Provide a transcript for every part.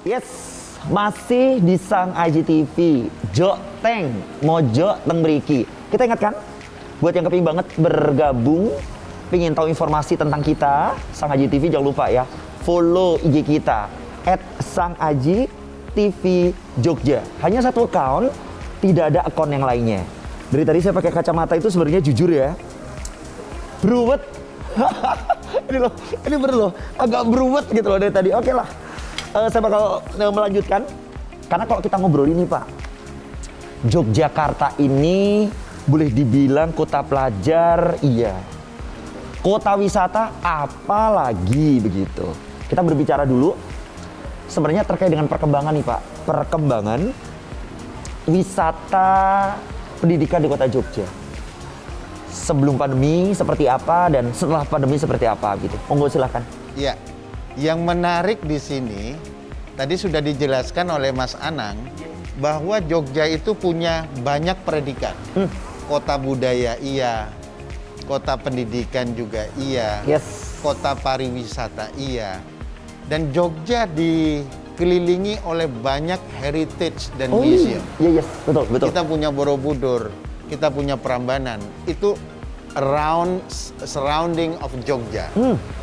Yes, masih di Sang Aji TV. Jo Teng, Mojo Teng Mriki. Kita ingatkan, buat yang kepingin banget bergabung, pengen tahu informasi tentang kita, Sang Aji TV, jangan lupa ya, follow IG kita, @sangaji.tv Jogja. Hanya satu account, tidak ada akun yang lainnya. Dari tadi saya pakai kacamata itu sebenarnya jujur ya, beruwet. ini bener loh, agak beruwet gitu loh dari tadi. Oke lah. Saya bakal melanjutkan, karena kalau kita ngobrol ini Pak, Yogyakarta ini boleh dibilang kota pelajar, iya. Kota wisata apalagi begitu. Kita berbicara dulu, sebenarnya terkait dengan perkembangan nih Pak, perkembangan wisata pendidikan di kota Jogja. Sebelum pandemi seperti apa dan setelah pandemi seperti apa gitu. Monggo silahkan. Iya. Yang menarik di sini, tadi sudah dijelaskan oleh Mas Anang, bahwa Jogja itu punya banyak predikat. Kota budaya iya, kota pendidikan juga iya, Yes. kota pariwisata iya. Dan Jogja dikelilingi oleh banyak heritage dan museum. Iya, yes, betul, betul. Kita punya Borobudur, kita punya Prambanan, itu surrounding of Jogja.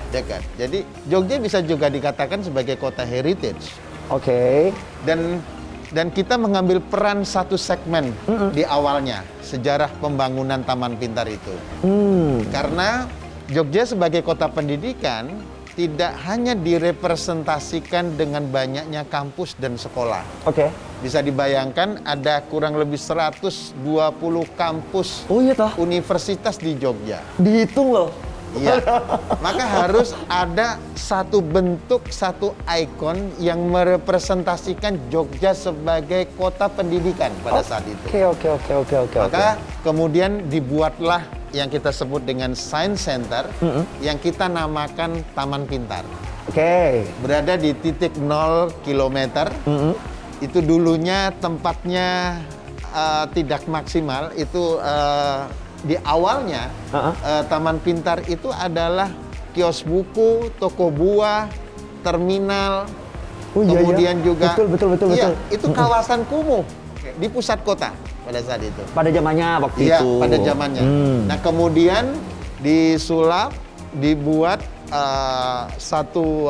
Dekat. Jadi Jogja bisa juga dikatakan sebagai kota heritage. Oke. Dan kita mengambil peran satu segmen di awalnya, sejarah pembangunan Taman Pintar itu. Karena Jogja sebagai kota pendidikan tidak hanya direpresentasikan dengan banyaknya kampus dan sekolah. Oke. Bisa dibayangkan ada kurang lebih 120 kampus Oh iya toh? universitas di Jogja. Dihitung loh. Iya, maka harus ada satu bentuk, satu ikon yang merepresentasikan Jogja sebagai kota pendidikan pada saat itu. Oke. Maka kemudian dibuatlah yang kita sebut dengan Science Center, yang kita namakan Taman Pintar. Oke. Berada di titik 0 kilometer. Itu dulunya tempatnya tidak maksimal, itu di awalnya Taman Pintar itu adalah kios buku, toko buah, terminal, kemudian juga betul. itu kawasan kumuh di pusat kota pada saat itu. Pada zamannya waktu Iya, itu. pada zamannya. Nah, kemudian disulap, dibuat satu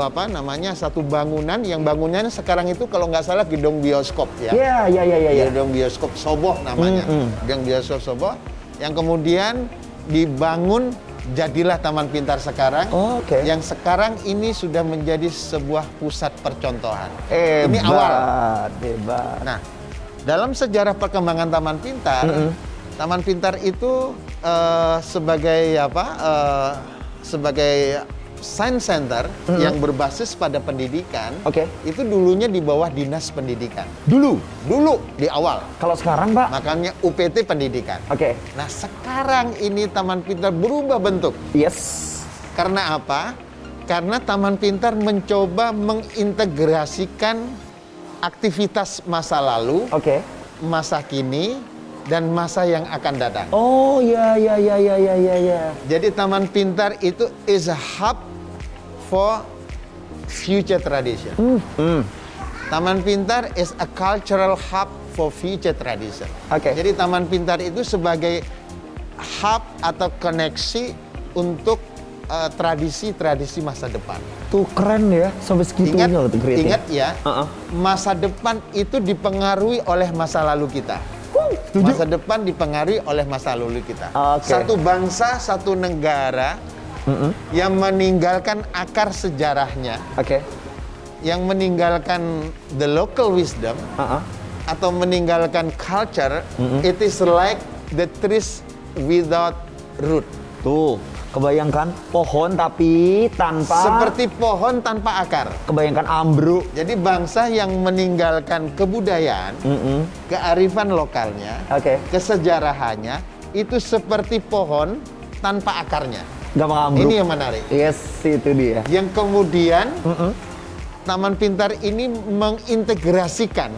bangunan, yang bangunannya sekarang itu kalau nggak salah gedung bioskop ya. Iya. Gedung bioskop Soboh namanya. Gedung bioskop Soboh yang kemudian dibangun, jadilah Taman Pintar sekarang. Oke. Yang sekarang ini sudah menjadi sebuah pusat percontohan. Ini Ini awal. Hebat. Nah, dalam sejarah perkembangan Taman Pintar, Taman Pintar itu sebagai sebagai Science Center yang berbasis pada pendidikan. Itu dulunya di bawah Dinas Pendidikan. Dulu di awal. Kalau sekarang, Pak? Makanya UPT Pendidikan. Nah, sekarang ini Taman Pintar berubah bentuk. Yes. Karena apa? Karena Taman Pintar mencoba mengintegrasikan aktivitas masa lalu, masa kini, dan masa yang akan datang. Oh iya. Jadi Taman Pintar itu is a hub for future tradition. Taman Pintar is a cultural hub for future tradition. Jadi Taman Pintar itu sebagai hub atau koneksi untuk tradisi-tradisi masa depan. Tuh keren ya, sampai segitunya loh tuh creating. Ingat ya, masa depan itu dipengaruhi oleh masa lalu kita. Masa depan dipengaruhi oleh masa lalu kita. Satu bangsa, satu negara yang meninggalkan akar sejarahnya, yang meninggalkan the local wisdom, atau meninggalkan culture, it is like the trees without root. Tuh, kebayangkan pohon tapi tanpa... Seperti pohon tanpa akar. Kebayangkan ambruk. Jadi bangsa yang meninggalkan kebudayaan, kearifan lokalnya, kesejarahannya, itu seperti pohon tanpa akarnya. Gampang ambruk. Ini yang menarik. Yes, itu dia. Yang kemudian, Taman Pintar ini mengintegrasikan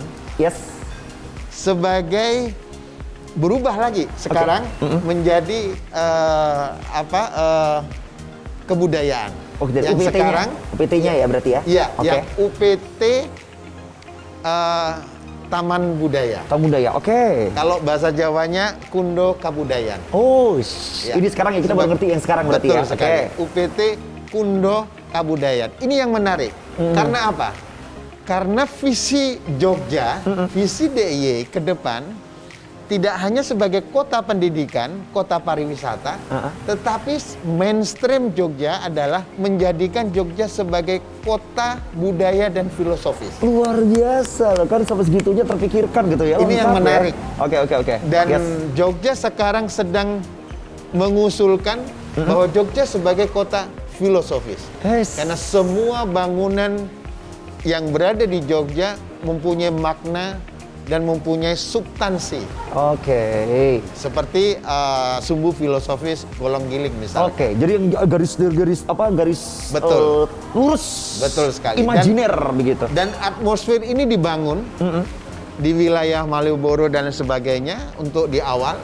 sebagai berubah lagi sekarang menjadi kebudayaan. Yang sekarang UPT-nya ya berarti ya? Iya, yang UPT Taman Budaya. Taman Budaya, oke. Kalau bahasa Jawanya Kundo Kabudayan. Oh, ini sekarang ya kita baru ngerti yang sekarang berarti ya. Betul sekali. UPT Kundo Kabudayan. Ini yang menarik. Karena apa? Karena visi Jogja, visi DIY ke depan tidak hanya sebagai kota pendidikan, kota pariwisata, tetapi mainstream Jogja adalah menjadikan Jogja sebagai kota budaya dan filosofis. Luar biasa loh, kan sampai segitunya terpikirkan gitu ya. Ini yang menarik. Ya. Oke. Dan Jogja sekarang sedang mengusulkan bahwa Jogja sebagai kota filosofis. Karena semua bangunan yang berada di Jogja mempunyai makna dan mempunyai substansi. Seperti sumbu filosofis Golonggiling misalnya. Jadi yang garis betul. Lurus. Betul sekali. Imajiner begitu. Dan atmosfer ini dibangun di wilayah Malioboro dan sebagainya untuk di awal.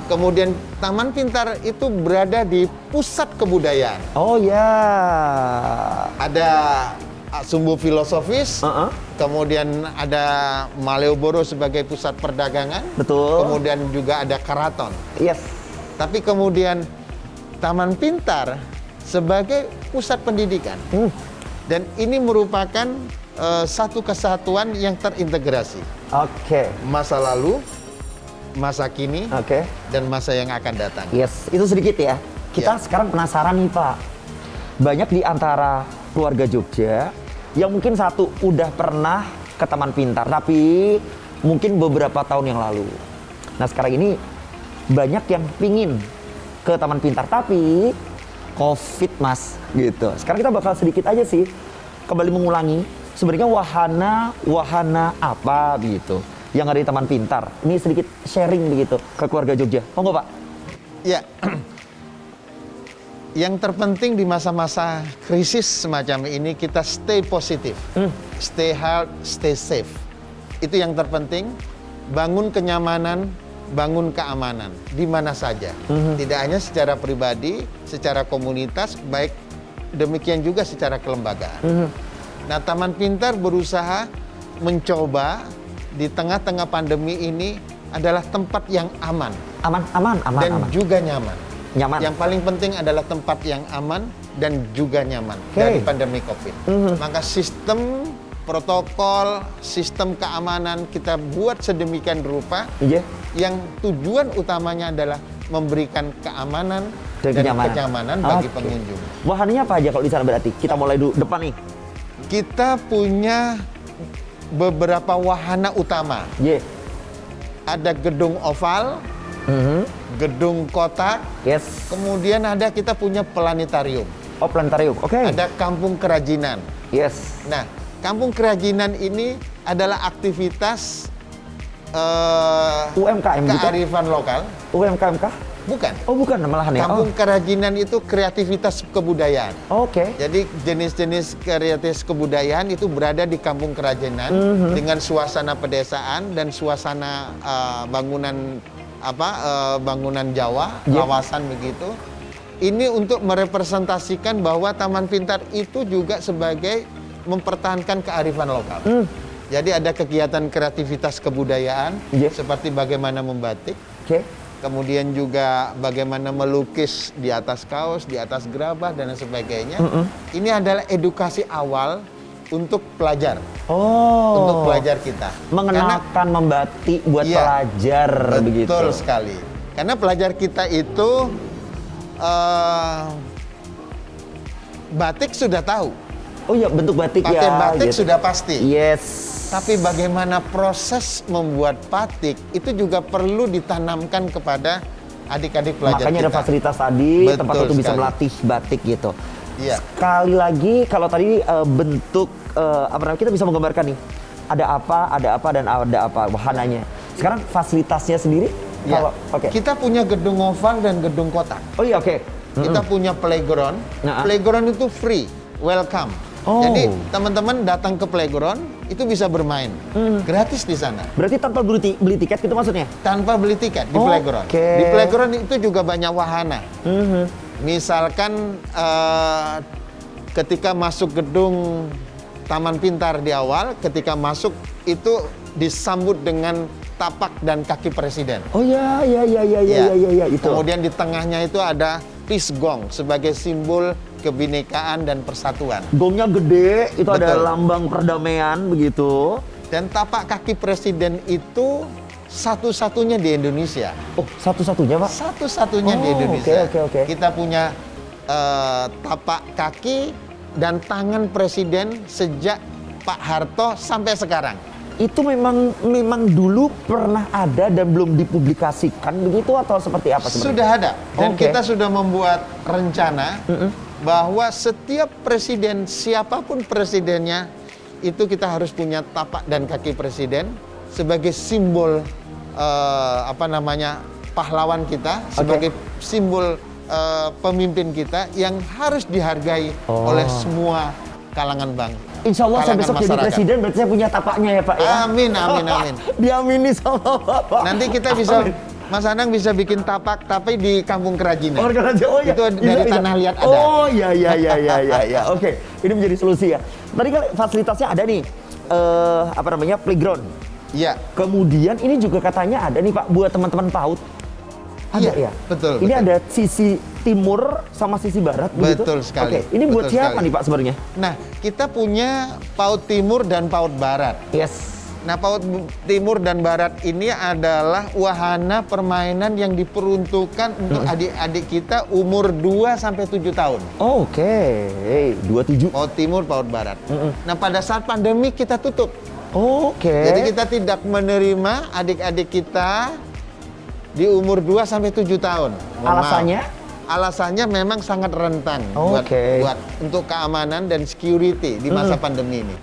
Kemudian Taman Pintar itu berada di pusat kebudayaan. Ada sumbu filosofis, kemudian ada Malioboro sebagai pusat perdagangan, kemudian juga ada keraton. Tapi kemudian Taman Pintar sebagai pusat pendidikan. Dan ini merupakan satu kesatuan yang terintegrasi. Masa lalu, masa kini, dan masa yang akan datang. Itu sedikit ya. Kita sekarang penasaran nih Pak. Banyak di antara keluarga Jogja yang mungkin satu udah pernah ke Taman Pintar, tapi mungkin beberapa tahun yang lalu. Nah sekarang ini banyak yang pingin ke Taman Pintar, tapi COVID mas, gitu. Sekarang kita bakal sedikit aja sih kembali mengulangi sebenarnya wahana apa gitu yang ada di Taman Pintar. Ini sedikit sharing begitu ke keluarga Jogja. Monggo Pak. Ya. Yang terpenting di masa-masa krisis semacam ini kita stay positif, stay healthy, stay safe. Itu yang terpenting. Bangun kenyamanan, bangun keamanan di mana saja. Tidak hanya secara pribadi, secara komunitas, baik demikian juga secara kelembagaan. Nah, Taman Pintar berusaha mencoba di tengah-tengah pandemi ini adalah tempat yang aman, dan juga nyaman. Yang paling penting adalah tempat yang aman dan juga nyaman dari pandemi COVID. Maka sistem protokol, sistem keamanan kita buat sedemikian rupa yang tujuan utamanya adalah memberikan keamanan dan kenyamanan bagi pengunjung. Wahananya apa aja kalau di sana berarti? Kita mulai dulu depan nih. Kita punya beberapa wahana utama. Ada gedung oval, gedung kotak, kemudian kita punya planetarium. Planetarium, Ada kampung kerajinan. Nah, kampung kerajinan ini adalah aktivitas UMKM kearifan lokal. UMKM kah? Bukan. Bukan malahan ya. Kampung kerajinan itu kreativitas kebudayaan. Jadi jenis-jenis kreativitas kebudayaan itu berada di kampung kerajinan dengan suasana pedesaan dan suasana bangunan bangunan Jawa, kawasan begitu. Ini untuk merepresentasikan bahwa Taman Pintar itu juga sebagai mempertahankan kearifan lokal. Jadi ada kegiatan kreativitas kebudayaan seperti bagaimana membatik, kemudian juga bagaimana melukis di atas kaos, di atas gerabah dan sebagainya. Ini adalah edukasi awal untuk pelajar. Untuk pelajar kita. Mengenalkan membatik buat pelajar begitu. Betul sekali. Karena pelajar kita itu batik sudah tahu. Bentuk batik pakai batik sudah pasti. Tapi Tapi bagaimana proses membuat batik itu juga perlu ditanamkan kepada adik-adik pelajar makanya kita. Ada fasilitas tadi, tempat untuk bisa melatih batik gitu. Sekali lagi kalau tadi bentuk kita bisa menggambarkan nih. Ada apa dan ada apa wahananya. Sekarang fasilitasnya sendiri Kita punya gedung oval dan gedung kotak. Kita punya playground. Playground itu free, welcome. Jadi teman-teman datang ke playground itu bisa bermain gratis di sana. Berarti tanpa beli tiket gitu maksudnya? Tanpa beli tiket di playground. Di playground itu juga banyak wahana. Misalkan ketika masuk gedung Taman Pintar di awal, ketika masuk itu disambut dengan tapak dan kaki presiden. Oh ya itu. Kemudian di tengahnya itu ada peace gong sebagai simbol kebinekaan dan persatuan. Gongnya gede, itu betul. Ada lambang perdamaian begitu. Dan tapak kaki presiden itu satu-satunya di Indonesia. Oh, satu-satunya, Pak? Satu-satunya di Indonesia. Okay. Kita punya tapak kaki dan tangan presiden sejak Pak Harto sampai sekarang. Itu memang dulu pernah ada dan belum dipublikasikan begitu atau seperti apa sebenarnya? Sudah ada. Dan kita sudah membuat rencana bahwa setiap presiden, siapapun presidennya, itu kita harus punya tapak dan kaki presiden sebagai simbol pahlawan kita, sebagai simbol pemimpin kita yang harus dihargai oleh semua kalangan bangsa. Insya Allah saya besok jadi presiden berarti saya punya tapaknya ya Pak ya? Amin. Diamini sama Bapak. Nanti kita bisa, Mas Anang bisa bikin tapak tapi di Kampung Kerajinan. Oh iya. Itu dari Tanah Liat ada. Oh iya. Oke, ini menjadi solusi ya. Tadi kan fasilitasnya ada nih, playground. Iya. Kemudian ini juga katanya ada nih Pak buat teman-teman PAUD. Ada ya? Betul. Ini ada sisi timur sama sisi barat begitu? Betul sekali. Oke, ini buat siapa nih Pak sebenarnya? Nah, kita punya PAUD Timur dan PAUD Barat. Yes. Nah, PAUD Timur dan Barat ini adalah wahana permainan yang diperuntukkan untuk adik-adik kita umur 2 sampai 7 tahun. Oke. 27. PAUD Timur, PAUD Barat. Nah, pada saat pandemi kita tutup. Oke. Jadi kita tidak menerima adik-adik kita di umur 2 sampai 7 tahun. Alasannya? Alasannya memang sangat rentan buat untuk keamanan dan security di masa pandemi ini.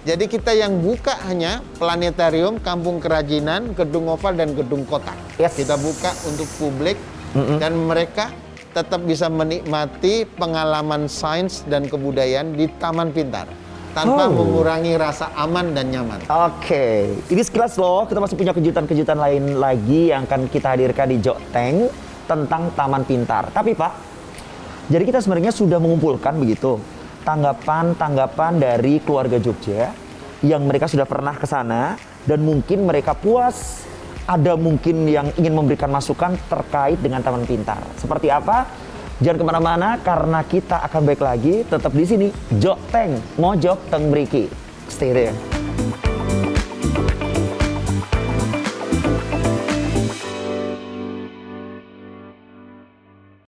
Jadi kita yang buka hanya planetarium, kampung kerajinan, gedung oval dan gedung kotak. Yes. Kita buka untuk publik dan mereka tetap bisa menikmati pengalaman sains dan kebudayaan di Taman Pintar tanpa mengurangi rasa aman dan nyaman. Oke, ini sekilas loh, kita masih punya kejutan-kejutan lain lagi yang akan kita hadirkan di Joteng tentang Taman Pintar. Tapi Pak, jadi kita sebenarnya sudah mengumpulkan begitu tanggapan dari keluarga Jogja yang mereka sudah pernah ke sana dan mungkin mereka puas, ada mungkin yang ingin memberikan masukan terkait dengan Taman Pintar. Seperti apa? Jangan kemana-mana karena kita akan balik lagi tetap di sini Joteng Mojok Teng Mriki. Stay there.